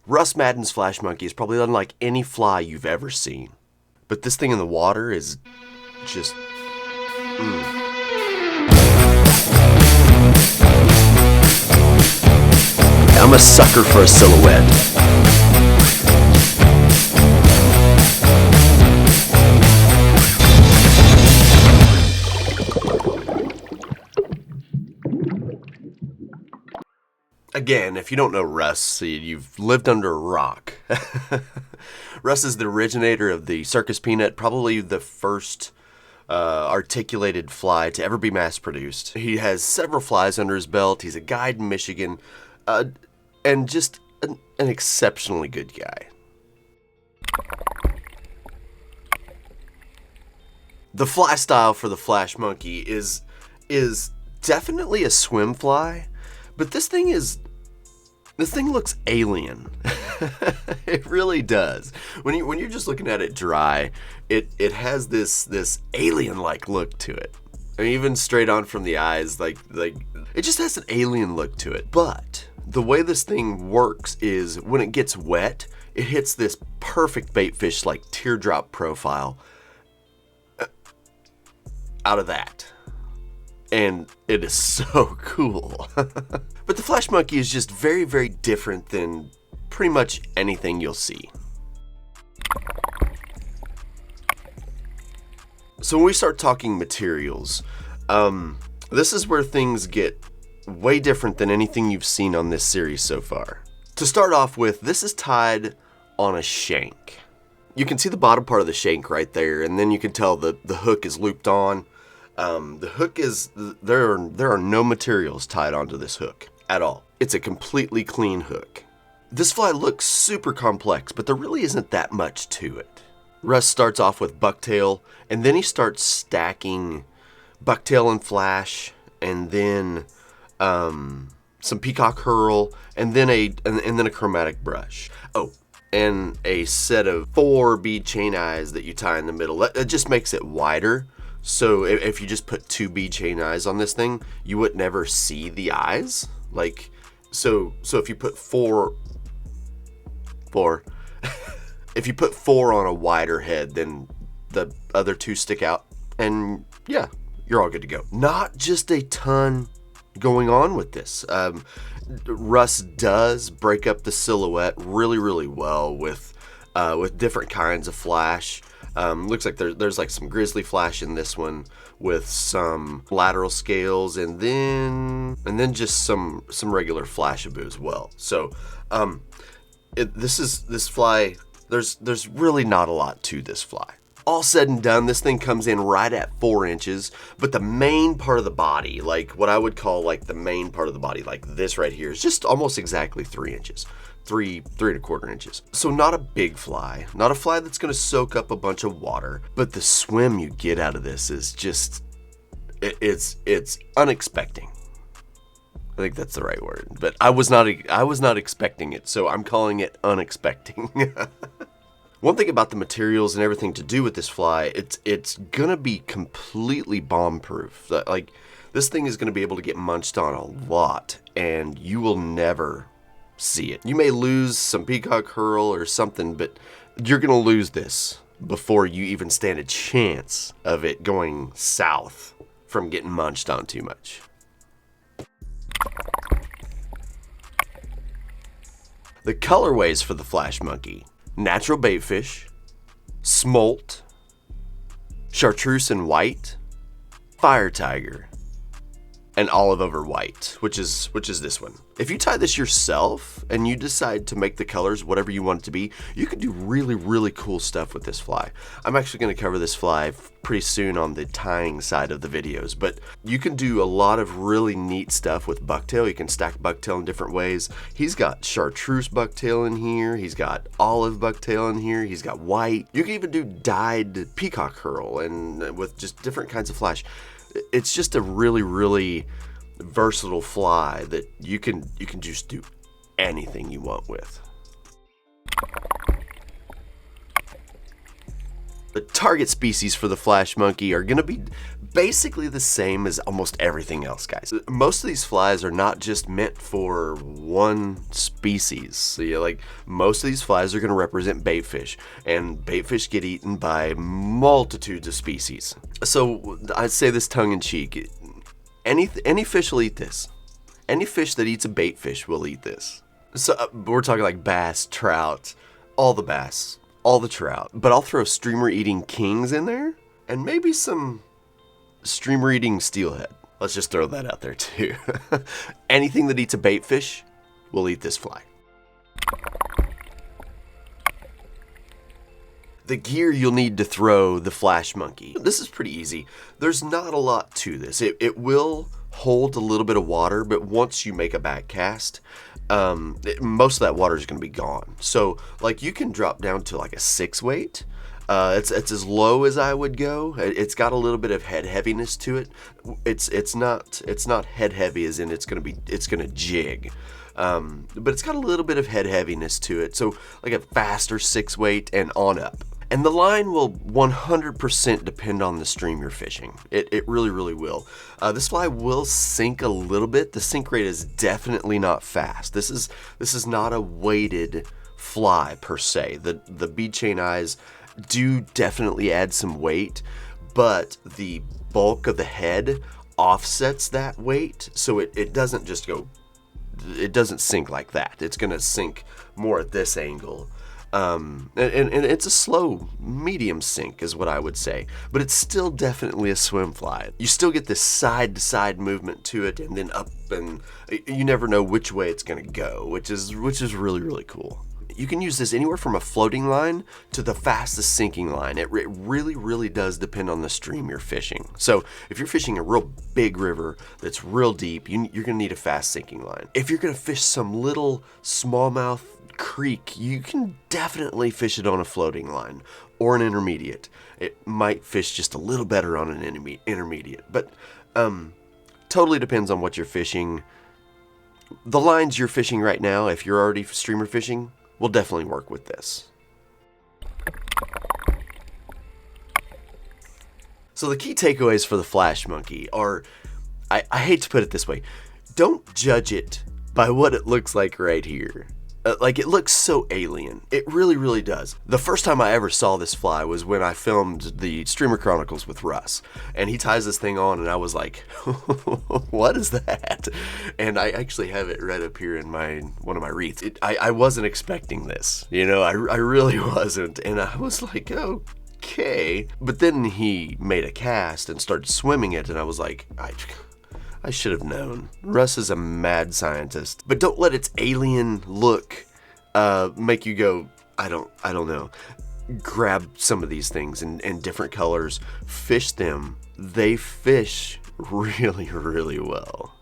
Russ Maddin's flash monkey is probably unlike any fly you've ever seen. But this thing in the water is just... I'm a sucker for a silhouette. Again, if you don't know Russ, you've lived under a rock. Russ is the originator of the circus peanut, probably the first articulated fly to ever be mass-produced. He has several flies under his belt. He's a guide in Michigan, and just an exceptionally good guy. The fly style for the flash monkey is definitely a swim fly, but this thing looks alien. It really does. When you're just looking at it dry, it has this alien-like look to it. I mean, even straight on from the eyes, like it just has an alien look to it. But the way this thing works is when it gets wet, it hits this perfect bait fish like teardrop profile out of that. And it is so cool. But the flash monkey is just very, very different than pretty much anything you'll see. So when we start talking materials, this is where things get way different than anything you've seen on this series so far. To start off with, this is tied on a shank. You can see the bottom part of the shank right there, and then you can tell the hook is looped on. The hook is, there are no materials tied onto this hook at all. It's a completely clean hook. This fly looks super complex, but there really isn't that much to it. Russ starts off with bucktail, and then he starts stacking bucktail and flash, and then some peacock herl, and then a chromatic brush. Oh, and a set of 4 bead chain eyes that you tie in the middle. That just makes it wider. So if you just put 2 bead chain eyes on this thing, you would never see the eyes. Like, so if you put four, if you put 4 on a wider head, then the other 2 stick out, and yeah, you're all good to go. Not just a ton going on with this. Russ does break up the silhouette really, really well with different kinds of flash. Looks like there's like some grizzly flash in this one with some lateral scales, and then just some regular flashaboo as well. So this fly, there's really not a lot to this fly. All said and done, this thing comes in right at 4 inches, but the main part of the body, like what I would call like the main part of the body, like this right here, is just almost exactly 3 inches. 3.25 inches. So not a big fly, not a fly that's going to soak up a bunch of water, but the swim you get out of this is just, it's unexpecting. I think that's the right word, but I was not expecting it, so I'm calling it unexpecting. One thing about the materials and everything to do with this fly, it's gonna be completely bomb-proof. Like, this thing is gonna be able to get munched on a lot, and you will never see it. You may lose some peacock herl or something, but you're gonna lose this before you even stand a chance of it going south from getting munched on too much. The colorways for the flash monkey: natural baitfish, smolt, chartreuse and white, fire tiger, and olive over white, which is this one. If you tie this yourself and you decide to make the colors whatever you want it to be, you can do really, really cool stuff with this fly. I'm actually going to cover this fly pretty soon on the tying side of the videos, but you can do a lot of really neat stuff with bucktail. You can stack bucktail in different ways. He's got chartreuse bucktail in here. He's got olive bucktail in here. He's got white. You can even do dyed peacock herl and with just different kinds of flash. It's just a really, really versatile fly that you can just do anything you want with. The target species for the flash monkey are going to be basically the same as almost everything else, guys. Most of these flies are not just meant for one species. So yeah, like most of these flies are going to represent baitfish, and baitfish get eaten by multitudes of species. So I'd say this tongue in cheek. Any fish will eat this. Any fish that eats a baitfish will eat this. So we're talking like bass, trout, all the bass, all the trout. But I'll throw streamer eating kings in there, and maybe some streamer eating steelhead. Let's just throw that out there too. Anything that eats a baitfish will eat this fly. The gear you'll need to throw the flash monkey. This is pretty easy. There's not a lot to this. It will hold a little bit of water, but once you make a back cast, most of that water is going to be gone. So like you can drop down to like a 6 weight. It's as low as I would go. It's got a little bit of head heaviness to it. It's not head heavy as in it's gonna jig. But it's got a little bit of head heaviness to it. So like a faster 6 weight and on up. And the line will 100% depend on the stream you're fishing. It really, really will. This fly will sink a little bit. The sink rate is definitely not fast. This is not a weighted fly per se. The bead chain eyes do definitely add some weight, but the bulk of the head offsets that weight, so it doesn't just go, it doesn't sink like that. It's gonna sink more at this angle. And it's a slow, medium sink is what I would say, but it's still definitely a swim fly. You still get this side-to-side movement to it, and then up, and you never know which way it's gonna go, which is really, really cool. You can use this anywhere from a floating line to the fastest sinking line. It really, really does depend on the stream you're fishing. So if you're fishing a real big river that's real deep, you're gonna need a fast sinking line. If you're gonna fish some little smallmouth creek, you can definitely fish it on a floating line or an intermediate. It might fish just a little better on an intermediate, but totally depends on what you're fishing. The lines you're fishing right now, if you're already streamer fishing, will definitely work with this. So the key takeaways for the flash monkey are, I hate to put it this way, don't judge it by what it looks like right here. Like, it looks so alien. It really, really does. The first time I ever saw this fly was when I filmed the Streamer Chronicles with Russ. And he ties this thing on, and I was like, what is that? And I actually have it right up here in one of my wreaths. I wasn't expecting this. You know, I really wasn't. And I was like, okay. But then he made a cast and started swimming it, and I was like, I should have known. Russ is a mad scientist. But don't let its alien look make you go, I don't know. Grab some of these things in different colors, fish them. They fish really, really well.